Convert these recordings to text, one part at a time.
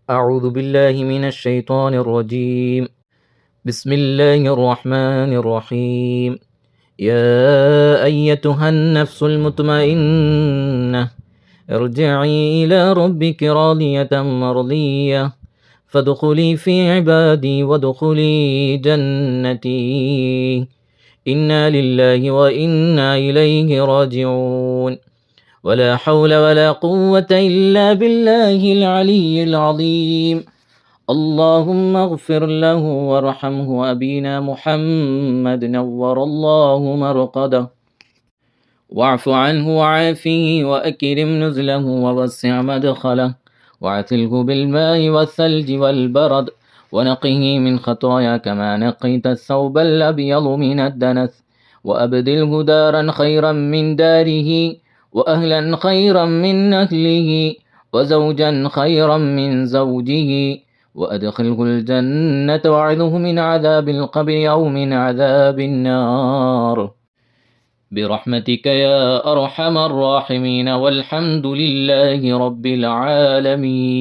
أعوذ بالله من الشيطان الرجيم. بسم الله الرحمن الرحيم. يا أيتها النفس المطمئنة ارجعي إلى ربك راضية مرضية فادخلي في عبادي وادخلي جنتي. إنا لله وإنا إليه راجعون. ولا حول ولا قوة إلا بالله العلي العظيم. اللهم اغفر له وارحمه أبينا محمد نور الله مرقده، واعف عنه وعافيه وأكرم نزله ووسع مدخله، واعتله بالماء والثلج والبرد، ونقه من خطايا كما نقيت الثوب الأبيض من الدنس، وأبدله دارا خيرا من داره، وأهلا خيرا من أهله، وزوجا خيرا من زوجه، وأدخله الجنة وأعذه من عذاب القبر أو من عذاب النار برحمتك يا أرحم الراحمين، والحمد لله رب العالمين.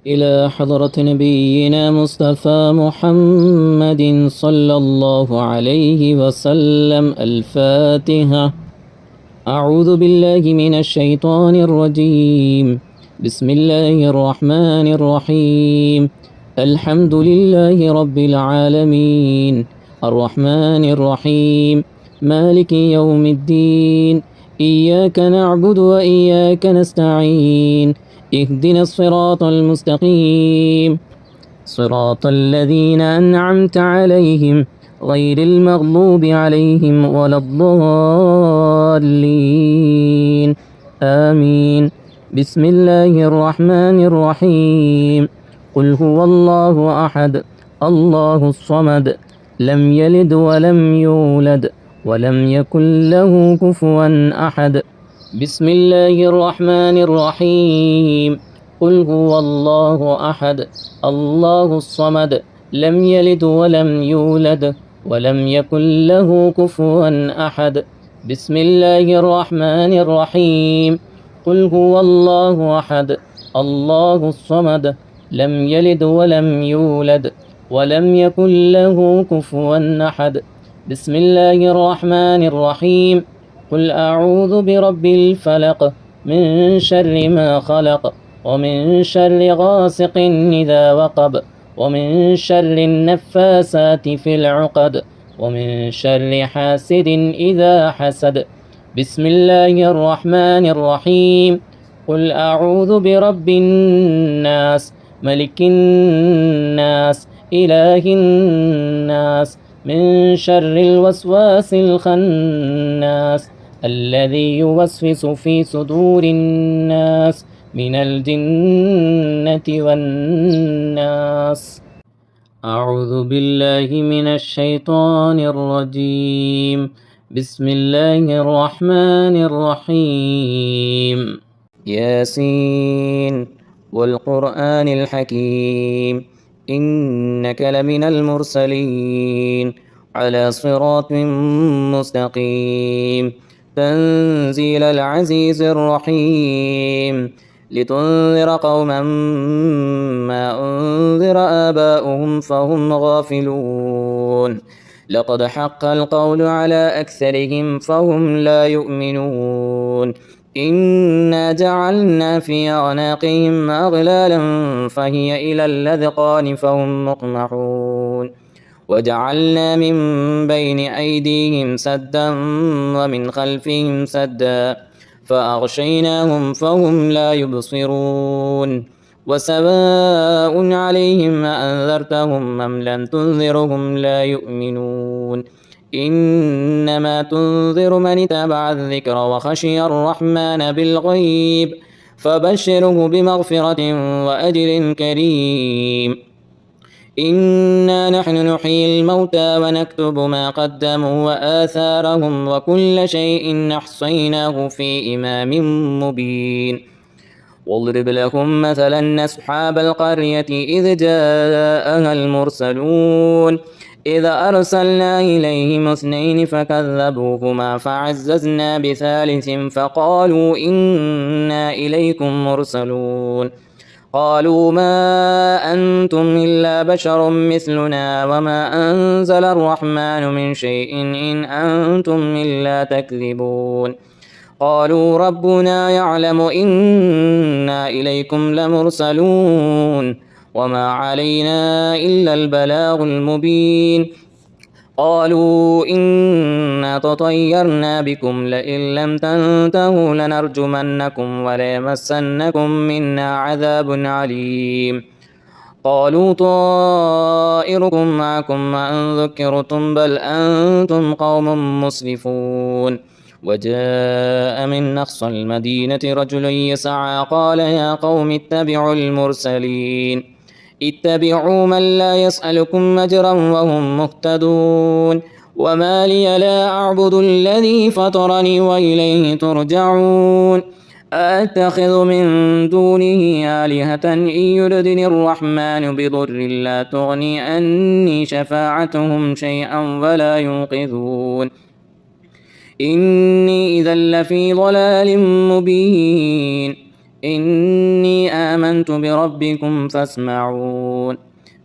إلى حضرة نبينا مصطفى محمد صلى الله عليه وسلم الفاتحة. أعوذ بالله من الشيطان الرجيم. بسم الله الرحمن الرحيم. الحمد لله رب العالمين الرحمن الرحيم مالك يوم الدين. إياك نعبد وإياك نستعين. اهدنا الصراط المستقيم صراط الذين أنعمت عليهم غير المغضوب عليهم ولا الضالين. آمين. بسم الله الرحمن الرحيم. قل هو الله أحد الله الصمد لم يلد ولم يولد ولم يكن له كفوا أحد. بسم الله الرحمن الرحيم. قل هو الله أحد الله الصمد لم يلد ولم يولد ولم يكن له كفوا أحد. بسم الله الرحمن الرحيم. قل هو الله أحد الله الصمد لم يلد ولم يولد ولم يكن له كفوا أحد. بسم الله الرحمن الرحيم. قل أعوذ برب الفلق من شر ما خلق ومن شر غاسق إذا وقب ومن شر النفاسات في العقد ومن شر حاسد إذا حسد. بسم الله الرحمن الرحيم. قل أعوذ برب الناس ملك الناس إله الناس من شر الوسواس الخناس الذي يوسوس في صدور الناس من الجنة والناس. أعوذ بالله من الشيطان الرجيم. بسم الله الرحمن الرحيم. ياسين والقرآن الحكيم إنك لمن المرسلين على صراط مستقيم تنزيل العزيز الرحيم لتنذر قوما ما أنذر آباؤهم فهم غافلون لقد حق القول على أكثرهم فهم لا يؤمنون إنا جعلنا في أعناقهم أغلالا فهي إلى الأذقان فهم مقمحون وجعلنا من بين أيديهم سدا ومن خلفهم سدا فأغشيناهم فهم لا يبصرون وسواء عليهم أأنذرتهم أم لم تنذرهم لا يؤمنون إنما تنذر من اتبع الذكر وخشي الرحمن بالغيب فبشره بمغفرة وأجر كريم. إنا نحن نحيي الموتى ونكتب ما قدموا وآثارهم وكل شيء أحصيناه في إمام مبين. واضرب لهم مثلا أصحاب القرية إذ جاءها المرسلون إذ أرسلنا إليهم اثنين فكذبوهما فعززنا بثالث فقالوا إنا إليكم مرسلون قالوا ما أنتم إلا بشر مثلنا وما أنزل الرحمن من شيء إن أنتم إلا تكذبون قالوا ربنا يعلم إنا إليكم لمرسلون وما علينا إلا البلاغ المبين قالوا إنا تطيرنا بكم لئن لم تنتهوا لنرجمنكم وليمسنكم منا عذاب عليم قالوا طائركم معكم وإن ذكرتم بل أنتم قوم مسرفون وجاء من أقصى المدينة رجل يسعى قال يا قوم اتبعوا المرسلين اتبعوا من لا يسألكم أجرا وهم مهتدون وما لي لا أعبد الذي فطرني وإليه ترجعون أأتخذ من دونه آلهة إن يردني الرحمن بضر لا تغني عني شفاعتهم شيئا ولا ينقذون إني إذا لفي ضلال مبين إني آمنت بربكم فاسمعون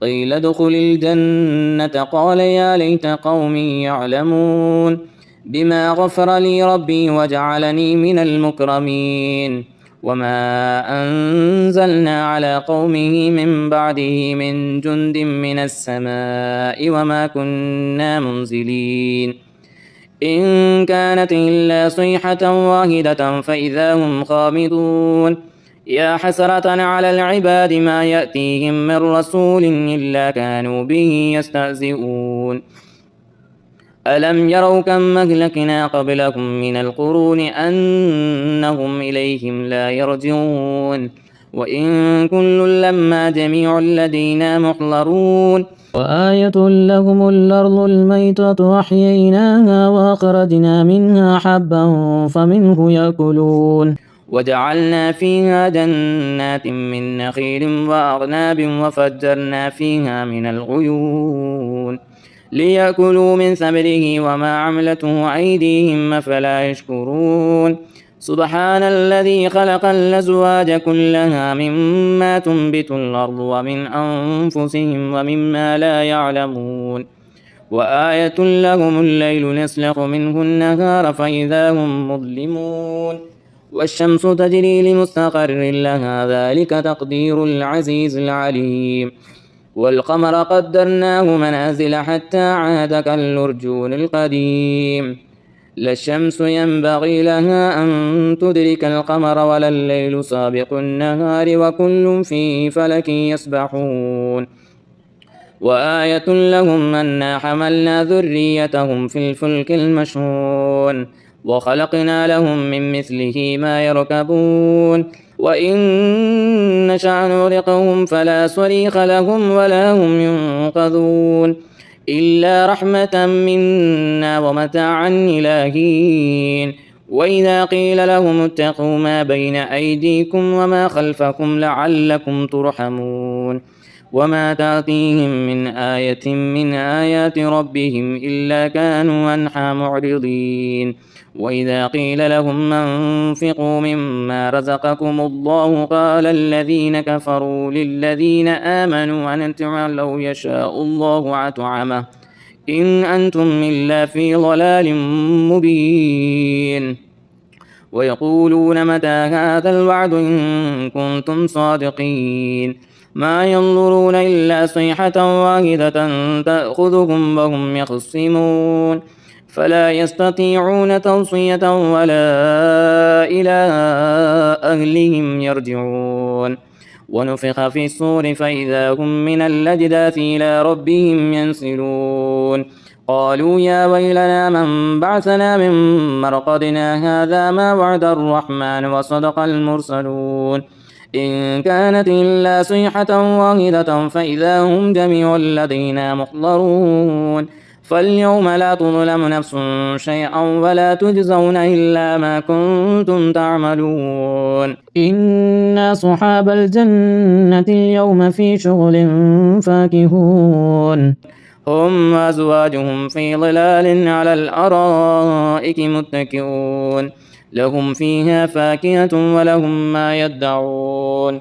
قيل ادخل الجنة قال يا ليت قومي يعلمون بما غفر لي ربي وجعلني من المكرمين وما أنزلنا على قومه من بعده من جند من السماء وما كنا منزلين إن كانت إلا صيحة واحدة فإذا هم خامدون يا حسرة على العباد ما يأتيهم من رسول إلا كانوا به يستهزئون ألم يروا كم أهلكنا قبلكم من القرون أنهم إليهم لا يرجعون وإن كل لما جميع لدينا محضرون وآية لهم الأرض الميتة أحييناها وأخرجنا منها حبا فمنه يأكلون وجعلنا فيها جنات من نخيل وأعناب وفجرنا فيها من العيون ليأكلوا من ثمره وما عملته أيديهم أفلا يشكرون سبحان الذي خلق الأزواج كلها مما تنبت الأرض ومن أنفسهم ومما لا يعلمون وآية لهم الليل نسلخ منه النهار فإذا هم مظلمون والشمس تجري لمستقر لها ذلك تقدير العزيز العليم والقمر قدرناه منازل حتى عاد كالأرجون القديم لا الشمس ينبغي لها أن تدرك القمر ولا الليل سابق النهار وكل في فلك يسبحون وآية لهم أنا حملنا ذريتهم في الفلك المشحون وخلقنا لهم من مثله ما يركبون وإن نشأ نغرقهم فلا صريخ لهم ولا هم ينقذون إلا رحمة منا ومتاعا إلى حين وإذا قيل لهم اتقوا ما بين أيديكم وما خلفكم لعلكم ترحمون وما تأتيهم من آية من آيات ربهم إلا كانوا عنها معرضين وإذا قيل لهم أنفقوا مما رزقكم الله قال الذين كفروا للذين آمنوا أنطعم لو يشاء الله أطعمه إن أنتم إلا في ضلال مبين ويقولون متى هذا الوعد إن كنتم صادقين ما ينظرون إلا صيحة واحدة تأخذهم وهم يخصمون فلا يستطيعون توصية ولا إلى أهلهم يرجعون ونفخ في الصور فإذا هم من الأجداث إلى ربهم ينسلون قالوا يا ويلنا من بعثنا من مرقدنا هذا ما وعد الرحمن وصدق المرسلون إن كانت إلا صيحة واحدة فإذا هم جميع لدينا محضرون فاليوم لا تظلم نفس شيئا ولا تجزون إلا ما كنتم تعملون إن أصحاب الجنة اليوم في شغل فاكهون هم وأزواجهم في ظلال على الأرائك متكئون لهم فيها فاكهة ولهم ما يدعون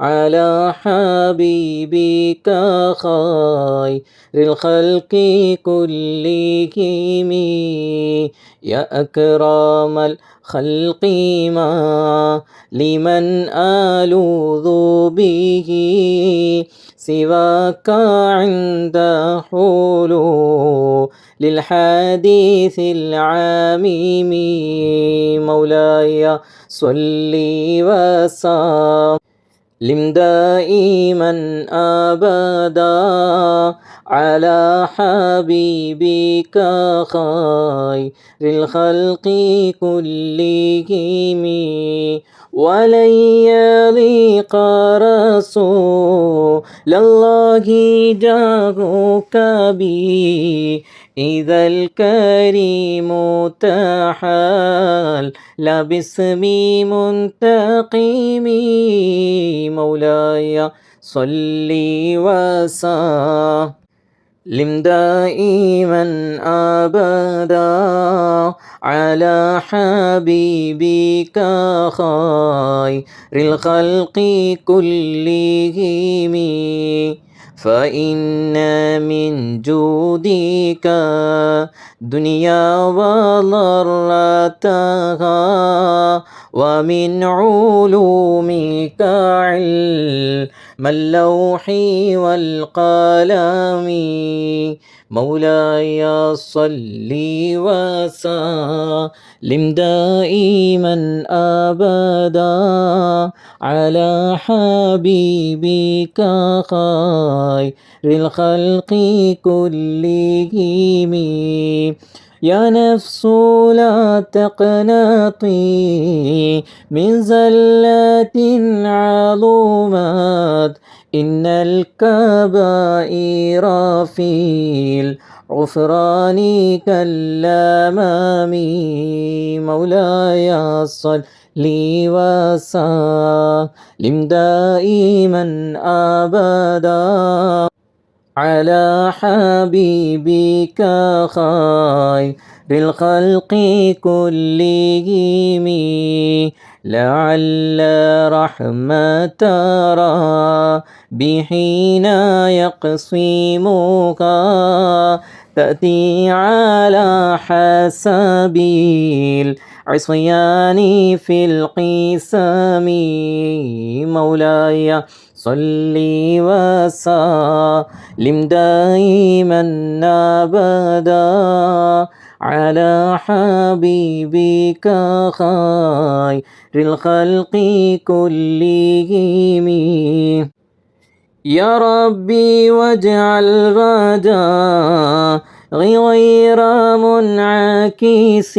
على حبيبك خير الخلق كلهم يا أكرم الخلق ما لمن ألوذ به سواك عند حلول للحديث العميم مولاي صل وسلم دائما أبدا على حبيبك خير الخلق كلهم ولن يليق رسول الله جاهك بي إذا الكريم تحال لا باسم منتقم مولاي صل وسلم دائما أبدا على حبيبك خير الخلق كلهم فإن من جودك دنيا وضرتها ومن علومك علم اللوح والقلم مولاي صل وسلم دائما أبدا على حبيبك خير الخلق كلهم يا نفس لا تقنطي من زلة عظمت إن الكبائر في الغفران كالأمام مولاي صل وسلم دائما أبدا على حبيبك خير الخلق كلهم لعل رحمة بحين يقسمها تأتي على حسب العصيان في القسم مولاي صل وسلم دائما أبدا على حبيبك خير الخلق كلهم يا ربي واجعل رجاء غير منعكس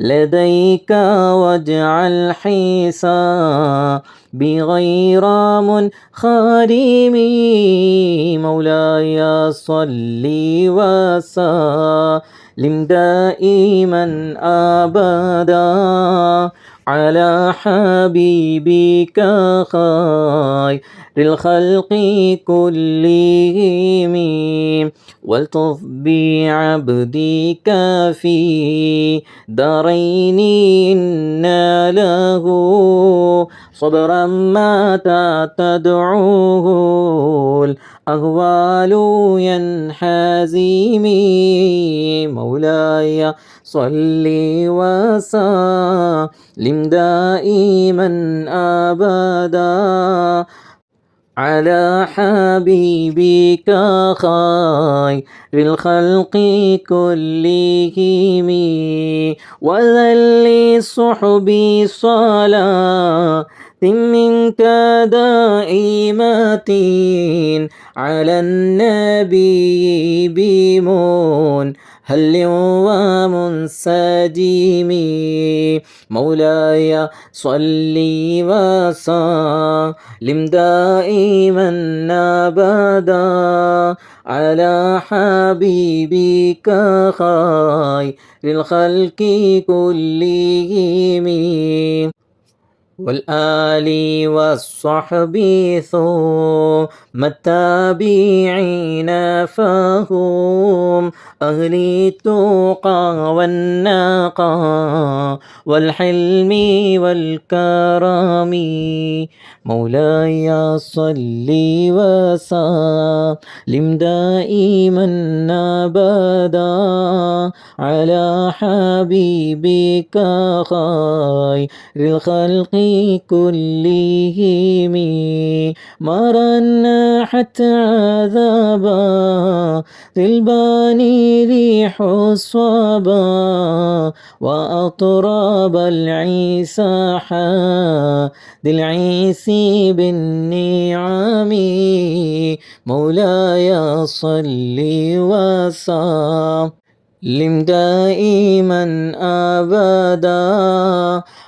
لديك واجعل حساب بغير منخرم مولاي صل وسلم دائما أبدا على حبيبك خير الخلق كلهم والطف بعبدك في دارين إن له صبرا متى تدعوه الأهوال ينحزم مولاي صل وسلم دائما أبدا على حبيبك خير الخلق كلهم وذل صحبي صلاة منك دائمة على النبي بمن هل ومنسجم مولاي صل وسلم دائما أبدا على حبيبك خير الخلق كلهم والآل والصحب ثم التابعين فهم أهل التقى والنقى والحلم والكرم. مولاي صل وسلم دائما أبدا على حبيبك خير الخلق كلهم. مرنا حتى عذابا الباني ريح الصبا وأطراب العيسى ذي العيس بالنعم. مولاي صل وسلم دائما أبدا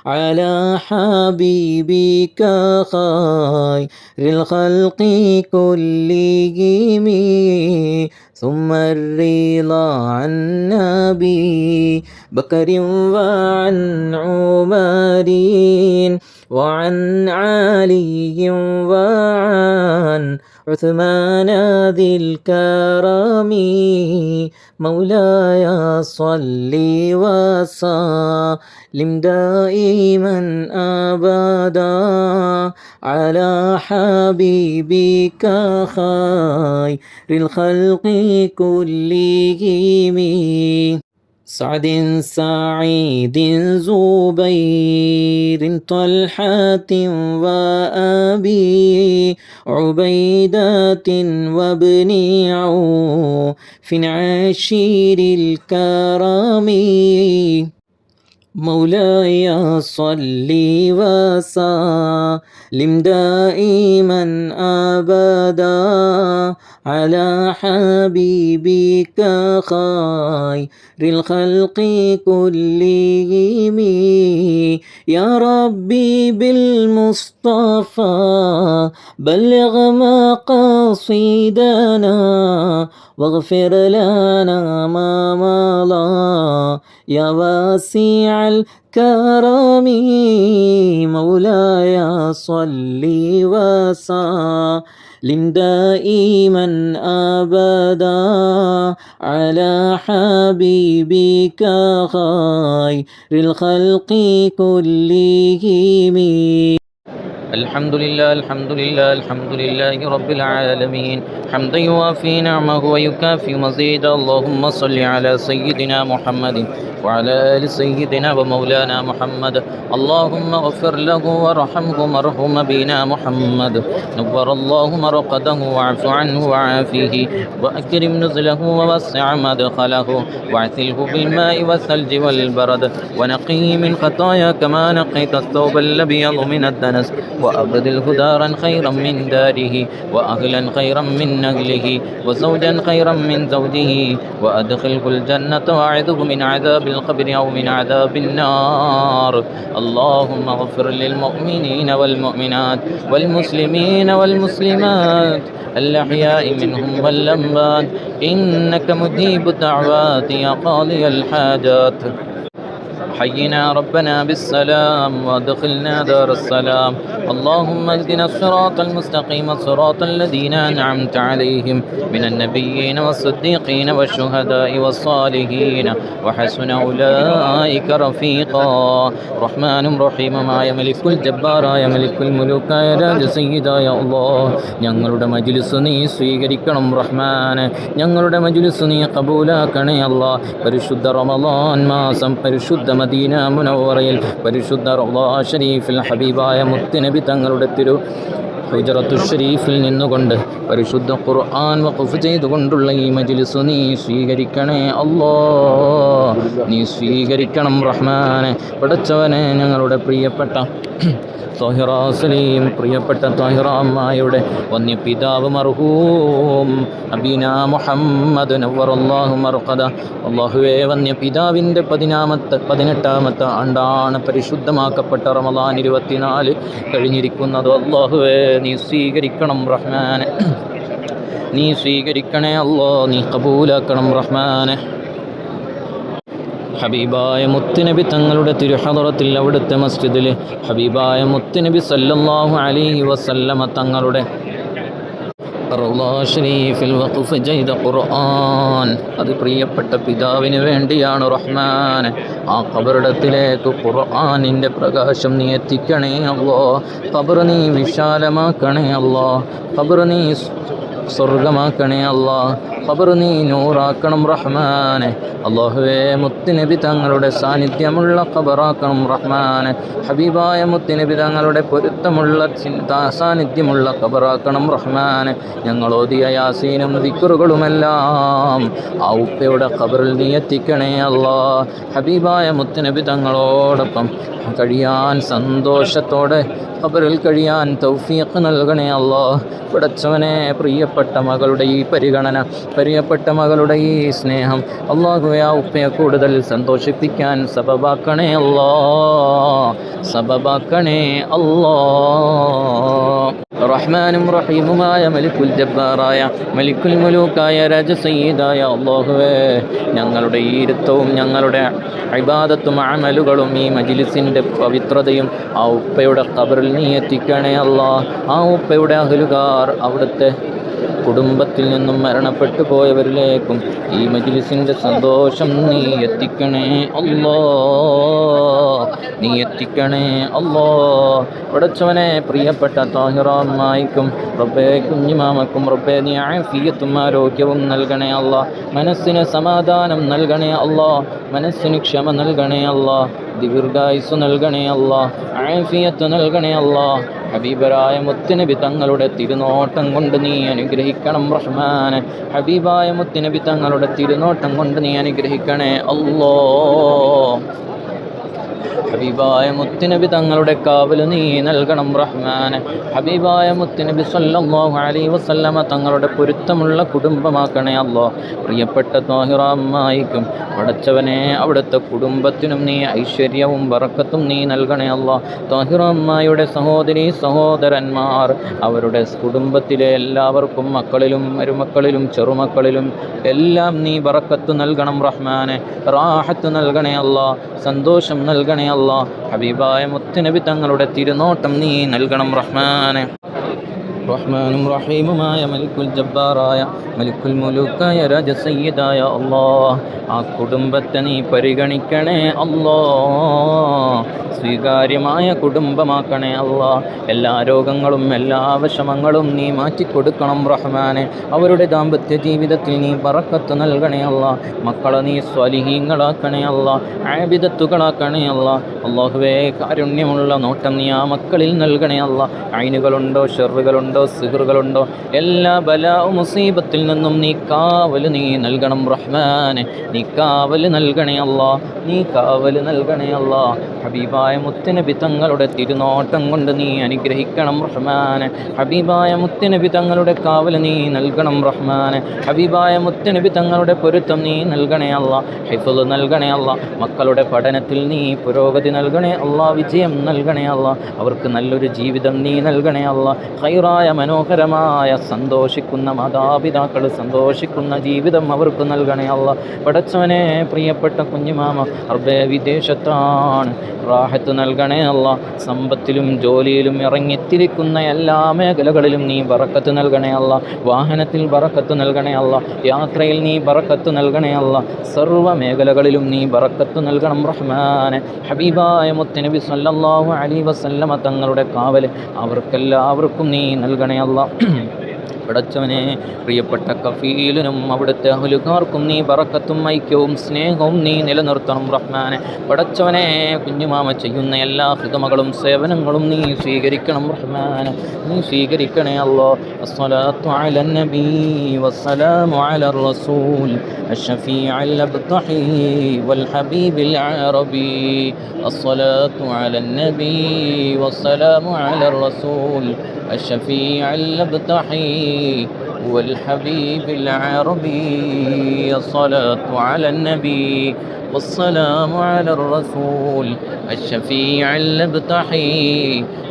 على حبيبك خير الخلق كلهم. ثم الرضا عن نبي بكر وعن عمر وعن علي وعن عثمان ذي الكرم. مولاي صل وسلم دائما أبدا على حبيبك خير الخلق كلهم. سعد سعيد زبير طلحة وأبي عبيدة وابن عوف عشير الكرم. مولاي صل وسلم دائما أبدا على حبيبك خير الخلق كلهم. يا ربي بالمصطفى بلغ مقاصدنا واغفر لنا ما مضى يا واسع الكرم. مولاي صل وسلم دائما أبدا على حبيبك خير الخلق كلهم. الحمد لله الحمد لله الحمد لله رب العالمين حمدا يوافي نعمه ويكافي مزيدا. اللهم صل على سيدنا محمد وعلى آل سيدنا ومولانا محمد. اللهم اغفر له وارحمه وارحم بنا محمد. نور الله مرقده واعف عنه وعافيه وأكرم نزله ووسع مدخله واعثله بالماء والثلج والبرد ونقيه من خطايا كما نقيت الثوب الأبيض من الدنس وأبدله دارا خيرا من داره وأهلا خيرا من أهله وزوجا خيرا من زوجه وأدخله الجنة وأعذه من عذاب القبر أو من عذاب النار. اللهم اغفر للمؤمنين والمؤمنات والمسلمين والمسلمات الأحياء منهم والأموات إنك مجيب الدعوات يا قاضي الحاجات. حينا ربنا بالسلام وادخلنا دار السلام. اللهم اهدنا الصراط المستقيم صراط الذين أنعمت عليهم من النبيين والصديقين والشهداء والصالحين وحسن أولئك رفيقا. رحمن رحيم മായ മലിക്കുൽ ജബ്ബാറായ മലിക്കുൽ മുലൂക്കായ രാജസയ്യിദായ അല്ലാഹ് ഞങ്ങളുടെ മജ്ലിസ് നീ സ്വീകരിക്കണം റഹ്മാനെ. ഞങ്ങളുടെ മജ്ലിസ് നീ ഖബൂലാക്കണേ അല്ലാഹ്. പരിശുദ്ധ റമളാൻ മാസം പരിശുദ്ധ മദീന മുനവ്വറയിൽ പരിശുദ്ധ റൗള ഷരീഫിൽ ഹബീബായ മുത്തുനബി തങ്ങളുടെ തിരു ഹുജറത്തു ഷരീഫിൽ നിന്നുകൊണ്ട് പരിശുദ്ധ ഖുർആൻ വഖഫ് ചെയ്തുകൊണ്ടുള്ള ഈ മജ്ലിസ് നീ സ്വീകരിക്കണേ അല്ലാഹ്. നീ സ്വീകരിക്കണം റഹ്മാനെ. പടച്ചവനെ ഞങ്ങളുടെ പ്രിയപ്പെട്ട ത്വാഹിറ സലീം പ്രിയപ്പെട്ട ത്വാഹിറ അമ്മായുടെ വന്യപിതാവ് മർഹൂം അബീന മുഹമ്മദ് നവ്വറല്ലാഹു മർഖദ. അല്ലാഹുവേ വന്യപിതാവിൻ്റെ 18ാമത്തെ ആണ്ടാണ് പരിശുദ്ധമാക്കപ്പെട്ട റമളാൻ 24 കഴിഞ്ഞിരിക്കുന്നത്. അല്ലാഹുവേ നീ സ്വീകരിക്കണം റഹ്മാനെ. നീ സ്വീകരിക്കണേ അല്ലാഹ്. നീ ഖബൂലാക്കണം റഹ്മാനെ. ഹബീബായ മുത്തുനബി തങ്ങളുടെ തിരുഹദറത്തിൽ അവിടുത്തെ മസ്ജിദിൽ ഹബീബായ മുത്തുനബി സല്ലല്ലാഹു അലൈഹി വസല്ലമ തങ്ങളുടെ റൗള ഷരീഫിൽ വഖഫ് ചെയ്ത ഖുർആൻ, അത് പ്രിയപ്പെട്ട പിതാവിന് വേണ്ടിയാണ് റഹ്മാൻ. ആ ഖബറിടത്തിലേക്ക് ഖുർആനിൻ്റെ പ്രകാശം നീ എത്തിക്കണേ അല്ലാ. ഖബർ നീ വിശാലമാക്കണേ അല്ലാ. ഖബർ നീ സ്വർഗമാക്കണേ അല്ലാ. ഖബർ നീ നൂറാക്കണം റഹ്മാനെ. അല്ലാഹുവേ, മുത്തുനബി തങ്ങളുടെ സാന്നിധ്യമുള്ള ഖബറാക്കണം റഹ്മാനെ. ഹബീബായ മുത്തുനബി തങ്ങളുടെ പൊരുത്തമുള്ള സാന്നിധ്യമുള്ള ഖബറാക്കണം റഹ്മാനെ. ഞങ്ങൾ ഓതിയ യാസീനും ദിക്റുകളുമെല്ലാം ആ ഉപ്പയുടെ ഖബറിൽ നീ എത്തിക്കണേ അല്ലാ. ഹബീബായ മുത്തുനബി തങ്ങളോടൊപ്പം കഴിയാൻ സന്തോഷത്തോടെ ഖബറിൽ കഴിയാൻ തൗഫീഖ് നൽകണേ അല്ലാ. പടച്ചവനെ, പ്രിയപ്പെട്ട മകളുടെ ഈ പരിഗണന, പ്രിയപ്പെട്ട മകളുടെ ഈ സ്നേഹം അല്ലാഹുവേ, ആ ഉപ്പയെ കൂടുതൽ സന്തോഷിപ്പിക്കാൻ സബബാക്കണേ അല്ലാ, സബബാക്കണേ അല്ലാ. റഹ്മാനും റഹീമുമായ മലിക്കുൽ ജബ്ബാറായ മലിക്കുൽ മുലൂക്കായ രാജസയ്യിദായ അല്ലാഹുവേ, ഞങ്ങളുടെ ഈ ഇരുത്തവും ഞങ്ങളുടെ ഇബാദത്തും അമലുകളും ഈ മജ്ലിസിൻ്റെ പവിത്രതയും ആ ഉപ്പയുടെ ഖബറിൽ നീ എത്തിക്കണേ അല്ലാ. ആ ഉപ്പയുടെ അഹ്ലുകാർ, അവിടുത്തെ കുടുംബത്തിൽ നിന്നും മരണപ്പെട്ടു പോയവരിലേക്കും ഈ മജ്ലിസിൻ്റെ സന്തോഷം നീ എത്തിക്കണേ അല്ലാ, നീ എത്തിക്കണേ അല്ലാ. പടച്ചവനെ, പ്രിയപ്പെട്ട താഹിറാമ്മായിക്കും റബ്ബേ കുഞ്ഞിമാമക്കും റബ്ബേ നീ ആഫിയത്തും ആരോഗ്യവും നൽകണേ അല്ലാ. മനസ്സിന് സമാധാനം നൽകണേ അല്ലാ. മനസ്സിന് ക്ഷമ നൽകണേ അല്ലാ. ദീർഘായുസ്സു നൽകണേ അല്ലാ. ആഫിയത്ത് നൽകണേ അല്ലാ. ഹബീബരായ മുത്തുനബി തങ്ങളുടെ തിരുനോട്ടം കൊണ്ട് നീ അനുഗ്രഹിക്കണം റഹ്മാനെ. ഹബീബായ മുത്തുനബി തങ്ങളുടെ തിരുനോട്ടം കൊണ്ട് നീ അനുഗ്രഹിക്കണേ അല്ലാ. ഹബീബായ മുത്തുനബി തങ്ങളുടെ കാവല് നീ നൽകണം റഹ്മാനെ. ഹബീബായ മുത്തുനബി സല്ലല്ലാഹു അലൈഹി വസല്ലമ തങ്ങളുടെ പൊരുത്തമുള്ള കുടുംബമാക്കണേ അല്ലാ. പ്രിയപ്പെട്ട താഹിറാമ്മായിക്കും പടച്ചവനെ, അവിടുത്തെ കുടുംബത്തിനും നീ ഐശ്വര്യവും ബറക്കത്തും നീ നൽകണേ അല്ലാ. താഹിറാമ്മായുടെ സഹോദരി സഹോദരന്മാർ, അവരുടെ കുടുംബത്തിലെ എല്ലാവർക്കും, മക്കളിലും മരുമക്കളിലും ചെറുമക്കളിലും എല്ലാം നീ ബറക്കത്ത് നൽകണം റഹ്മാനെ. റാഹത്ത് നൽകണേ അല്ലാ. സന്തോഷം നൽകണേ അല്ലാ. ഹബീബായ മുത്തുനബി തങ്ങളുടെ തിരുനോട്ടം നീ നൽകണം റഹ്മാനെ. റഹ്മാനും റഹീമുമായ മലിക്കുൽ ജബ്ബാറായ മലിക്കുൽ മുലൂക്കായ രാജസയ്യിദായ അല്ലാഹ്, ആ കുടുംബത്തെ നീ പരിഗണിക്കണേ അല്ലാഹ്. സ്വീകാര്യമായ കുടുംബമാക്കണേ അല്ലാഹ്. എല്ലാ രോഗങ്ങളും എല്ലാ വിഷമങ്ങളും നീ മാറ്റിക്കൊടുക്കണം റഹ്മാനെ. അവരുടെ ദാമ്പത്യ ജീവിതത്തിൽ നീ ബറക്കത്ത് നൽകണേ അല്ലാഹ്. മക്കളെ നീ സ്വാലിഹീങ്ങളാക്കണേ അല്ലാഹ്. ആബിദത്തുകളാക്കണേ അല്ലാഹ്. അല്ലാഹുവേ, കാരുണ്യമുള്ള നോട്ടം നീ ആ മക്കളിൽ നൽകണേ അല്ലാഹ്. ഐനുകളുണ്ടോ, ഷെറുകളുണ്ടോ, സിഹറുകളുണ്ടോ, എല്ലാ ബലാഉ മുസീബത്തിൽ നിന്നും നീ കാവല് നീ നൽകണം റഹ്മാനെ. നീ കാവല് നൽകണേ അല്ലാഹ്. നീ കാവല് നൽകണേ അല്ലാഹ്. ഹബീബായ മുത്തുനബി തങ്ങളുടെ തിരുനോട്ടം കൊണ്ട് നീ അനുഗ്രഹിക്കണം റഹ്മാനെ. ഹബീബായ മുത്തുനബി തങ്ങളുടെ കാവല് നീ നൽകണം റഹ്മാനെ. ഹബീബായ മുത്തുനബി തങ്ങളുടെ പൊരുത്തം നീ നൽകണേ അല്ലാഹ്. ഹിഫ്ള് നൽകണേ അല്ലാഹ്. മക്കളുടെ പഠനത്തിൽ നീ പുരോഗതി നൽകണേ അല്ലാഹ്. വിജയം നൽകണേ അല്ലാഹ്. അവർക്ക് നല്ലൊരു ജീവിതം നീ നൽകണേ അല്ലാഹ്. ഖൈറായ മനോഹരമായ സന്തോഷിക്കുന്ന മാതാപിതാക്കൾ സന്തോഷിക്കുന്ന ജീവിതം അവർക്ക് നൽകണേ അല്ലാഹ്. പടച്ചവനെ, പ്രിയപ്പെട്ട കുഞ്ഞുമാമ റബ്ബേ വിദേശത്താണ്, റാഹത്ത് നൽകണേ അല്ലാഹ്. സമ്പത്തിലും ജോലിയിലും ഇറങ്ങിത്തിരിക്കുന്ന എല്ലാ മേഖലകളിലും നീ ബറക്കത്ത് നൽകണേ അല്ലാഹ്. വാഹനത്തിൽ ബറക്കത്ത് നൽകണേ അല്ലാഹ്. യാത്രയിൽ നീ ബറക്കത്ത് നൽകണേ അല്ലാഹ്. സർവ്വ മേഖലകളിലും നീ ബറക്കത്ത് നൽകണം റഹ്മാനെ. ഹബീബായ മുത്തുനബി സല്ലല്ലാഹു അലൈഹി വസല്ലമ തങ്ങളുടെ കാവല് അവർക്കെല്ലാവർക്കും നീ നൽകണേ അല്ലാഹ്. പടച്ചവനെ, പ്രിയപ്പെട്ട കഫീലിനും അവിടുത്തെ അഹ്ലുകാർക്കും നീ ബറക്കത്തും ഐക്യവും സ്നേഹവും നീ നിലനിർത്തണം റഹ്മാനെ. പടച്ചവനെ, കുഞ്ഞുമാമ ചെയ്യുന്ന എല്ലാ ഹിദമകളും സേവനങ്ങളും നീ സ്വീകരിക്കണം റഹ്മാനെ. നീ സ്വീകരിക്കണേ അല്ലാഹ്. അസ്സലാത്തു അലൻ നബി വസ്സലാമു അലർ റസൂൽ അഷ്ഫീഉൽ അബ്തഹി വൽ ഹബീബിൽ അറബി. അസ്സലാത്തു അലൻ നബി വസ്സലാമു അലർ റസൂൽ الشفيع الأبتحي والحبيب العربي. الصلاة على النبي والسلام على الرسول الشفيع الأبتحي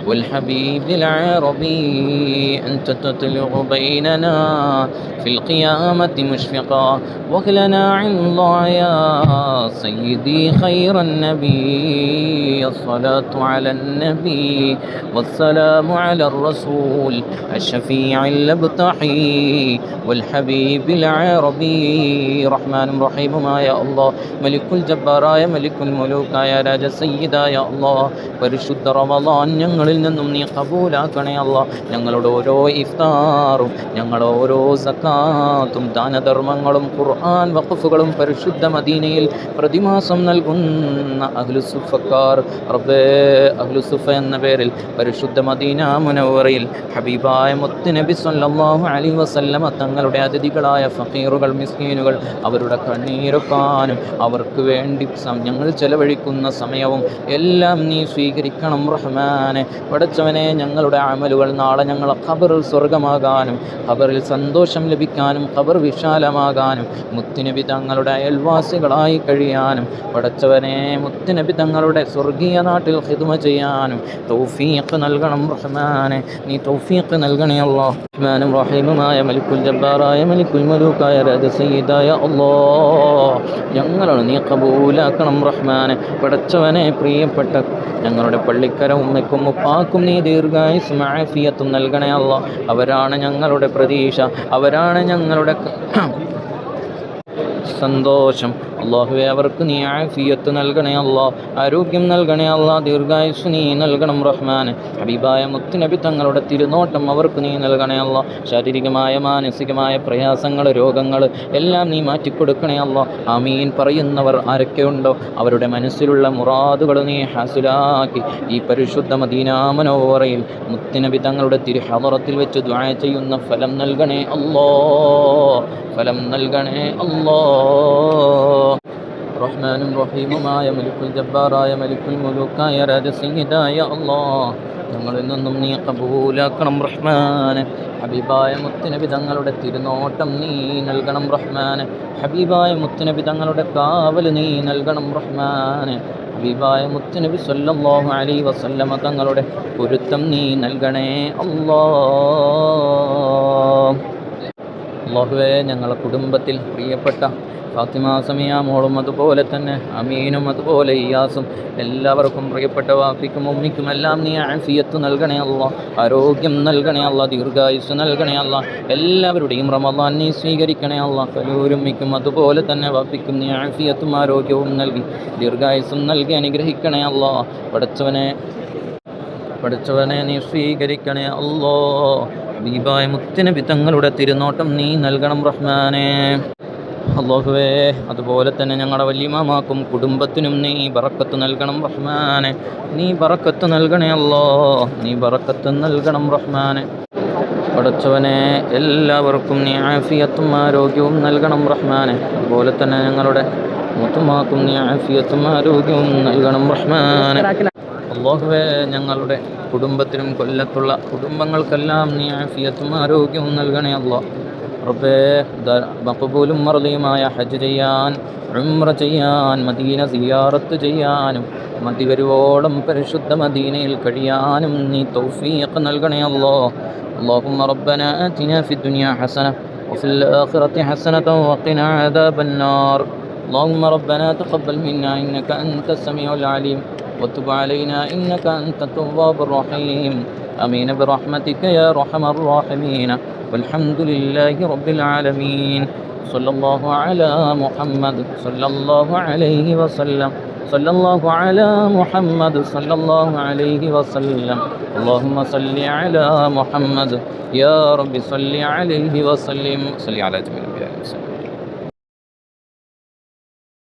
والحبيب العربي أنت تطلع بيننا في القيامة مشفقا وكلنا عند الله يا سيدي خير النبي. الصلاة على النبي والسلام على الرسول الشفيع الابتحي والحبيب العربي. رحمن رحيم ما يا الله മലിക്കുൽ ജബ്ബാറായ മലിക്കുൽ മുലൂക്കായ രാജ സയ്യിദായ അല്ലാഹ്, പരിശുദ്ധ റമളാൻ ഞങ്ങളിൽ നിന്നും നീ ഖബൂലാക്കണേ അല്ലാഹ്. ഞങ്ങളുടെ ഓരോ ഇഫ്താറും ഞങ്ങളുടെ ഓരോ സക്കാത്തും ദാനധർമ്മങ്ങളും ഖുർആൻ വഖഫുകളും പരിശുദ്ധ മദീനയിൽ പ്രതിമാസം നൽകുന്ന അഹ്ലുസുഫക്കാർ റബ്ബേ, അഹ്ലുസുഫ എന്ന പേരിൽ പരിശുദ്ധ മദീന മുനവ്വറയിൽ ഹബീബായ മുത്ത് നബി സല്ലല്ലാഹു അലൈഹി വസല്ലമ തങ്ങളുടെ അതിഥികളായ ഫഖീറുകൾ മിസ്കീനുകൾ അവരുടെ കണ്ണീരൊപ്പാനും അവർക്ക് വേണ്ടി ഞങ്ങൾ ചെലവഴിക്കുന്ന സമയവും എല്ലാം നീ സ്വീകരിക്കണം റഹ്മാനെ. പടച്ചവനെ, ഞങ്ങളുടെ അമലുകൾ നാളെ ഞങ്ങളെ ഖബറിൽ സ്വർഗമാകാനും ഖബറിൽ സന്തോഷം ലഭിക്കാനും ഖബർ വിശാലമാകാനും മുത്തുനബി തങ്ങളുടെ അയൽവാസികളായി കഴിയാനും പടച്ചവനെ മുത്തുനബി തങ്ങളുടെ സ്വർഗീയ നാട്ടിൽ ഖിദ്മ ചെയ്യാനും തൗഫീഖ് നൽകണം റഹ്മാനെ. നീ തൗഫീഖ് നൽകണേ അല്ലാഹ്. റഹ്മാനും റഹീമുമായ മലിക്കുൽ ജബ്ബാറായ മലിക്കുൽ മലൂക്കായ രാജ സയ്യിദായ അല്ലാഹ്, ഞങ്ങളാണ് നീ ഖബൂലാക്കണം റഹ്മാനെ. പടച്ചവനെ, പ്രിയപ്പെട്ട ഞങ്ങളുടെ പള്ളിക്കര ഉമ്മയ്ക്കും ഉപ്പാക്കും നീ ദീർഘായുസ്സും ആഫിയത്തും നൽകണേ അല്ലാഹ്. അവരാണ് ഞങ്ങളുടെ പ്രതീക്ഷ, അവരാണ് ഞങ്ങളുടെ സന്തോഷം. അല്ലാഹുവേ, അവർക്ക് നീ ആഫിയത്ത് നൽകണേ അല്ലാഹ്, ആരോഗ്യം നൽകണേ അല്ലാഹ്, ദീർഘായുസ്സ് നീ നൽകണം റഹ്മാനെ. ഹബീബായ മുത്തുനബി തങ്ങളുടെ തിരുനോട്ടം അവർക്ക് നീ നൽകണേ അല്ലാഹ്. ശാരീരികമായ മാനസികമായ പ്രയാസങ്ങൾ രോഗങ്ങൾ എല്ലാം നീ മാറ്റിക്കൊടുക്കണേ അല്ലാഹ്. ആമീൻ പറയുന്നവർ ആരൊക്കെയുണ്ടോ അവരുടെ മനസ്സിലുള്ള മുറാദുകൾ നീ ഹാസിലാക്കി ഈ പരിശുദ്ധ മദീന മുനവ്വറയിൽ മുത്തുനബി തങ്ങളുടെ തിരുഹളറത്തിൽ വെച്ച് ദുആ ചെയ്യുന്ന ഫലം നൽകണേ അല്ലാഹ്, ഫലം നൽകണേ അല്ലാഹ്. റഹ്മാനും റഹീമുമായ മലിക്കുൽ ജബ്ബാറായ മലിക്കുൽ മുലൂക്കായ രാജ സയ്യിദായ അല്ലാഹ്, ഞങ്ങളിൽ നിന്നും നീ ഖബൂലാക്കണം റഹ്മാനെ. ഹബീബായ മുത്തുനബി തങ്ങളുടെ തിരുനോട്ടം നീ നൽകണം റഹ്മാനെ. ഹബീബായ മുത്തുനബി തങ്ങളുടെ കാവൽ നീ നൽകണം റഹ്മാനെ. ഹബീബായ മുത്തുനബി സല്ലല്ലാഹു അലൈഹി വസല്ലമ തങ്ങളുടെ പൊരുത്തം നീ നൽകണേ അല്ലാഹ്. അല്ലാഹുവേ, ഞങ്ങളുടെ കുടുംബത്തിൽ പ്രിയപ്പെട്ട ഫാത്തിമ സമിയ മോളും അതുപോലെ തന്നെ അമീനും അതുപോലെ ഇയാസും എല്ലാവർക്കും പ്രിയപ്പെട്ട വാപ്പിക്കും ഉമ്മിക്കും എല്ലാം നീ ആഫിയത്ത് നൽകണേ അല്ലാഹ്, ആരോഗ്യം നൽകണേ അല്ലാഹ്, ദീർഘായുസ്സ് നൽകണേ അല്ലാഹ്. എല്ലാവരുടെയും റമളാൻ നീ സ്വീകരിക്കണേ അല്ലാഹ്. കലൂരുമ്മിക്കും അതുപോലെ തന്നെ വാപ്പിക്കും നീ ആഫിയത്തും ആരോഗ്യവും നൽകി ദീർഘായുസ്സും നൽകി അനുഗ്രഹിക്കണേ അല്ലാഹ്. പഠിച്ചവനെ നീ സ്വീകരിക്കണേ അല്ലാഹ്. ഹബീബായ മുത്തുനബി തങ്ങളുടെ തിരുനോട്ടം നീ നൽകണം റഹ്മാനെ. അല്ലാഹുവേ, അതുപോലെ തന്നെ ഞങ്ങളുടെ വല്യമാമാക്കും കുടുംബത്തിനും നീ ബറക്കത്ത് നൽകണം റഹ്മാനെ. നീ ബറക്കത്ത് നൽകണേ അല്ലാഹ്, നീ ബറക്കത്ത് നൽകണം റഹ്മാനെ. പടച്ചവനെ, എല്ലാവർക്കും നീ ആഫിയത്തും ആരോഗ്യവും നൽകണം റഹ്മാനെ. അതുപോലെ തന്നെ ഞങ്ങളുടെ മുത്തുമാക്കും നീ ആഫിയത്തും ആരോഗ്യവും നൽകണം റഹ്മാനെ. അല്ലാഹുവേ, ഞങ്ങളുടെ കുടുംബത്തിനും കൊല്ലത്തുള്ള കുടുംബങ്ങൾക്കെല്ലാം നീ ആഫിയത്തും ആരോഗ്യവും നൽകണേ അല്ലാഹ്. റബ്ബേ, മഖബൂലും മർദിയുമായ ഹജ്ജ് ചെയ്യാൻ ഉംറ ചെയ്യാൻ മദീന സിയാറത്ത് ചെയ്യാനും മതിവരുവോളം പരിശുദ്ധ മദീനയിൽ കഴിയാനും നീ തൗഫീഖ് നൽകണേ അല്ലാഹ്. اللهم ربنا آتنا في الدنيا حسنة وفي الآخرة حسنة وقنا عذاب النار. اللهم ربنا تقبل منا إنك أنت السميع العليم وتب علينا إنك أنت التواب الرحيم. آمين برحمتك يا أرحم الراحمين. والحمد لله رب العالمين. صلى الله على محمد صلى الله عليه وسلم. صلى الله على محمد صلى الله عليه وسلم. اللهم صل على محمد يا رب صل عليه وسلم. صل على جميع الأنبياء والمرسلين.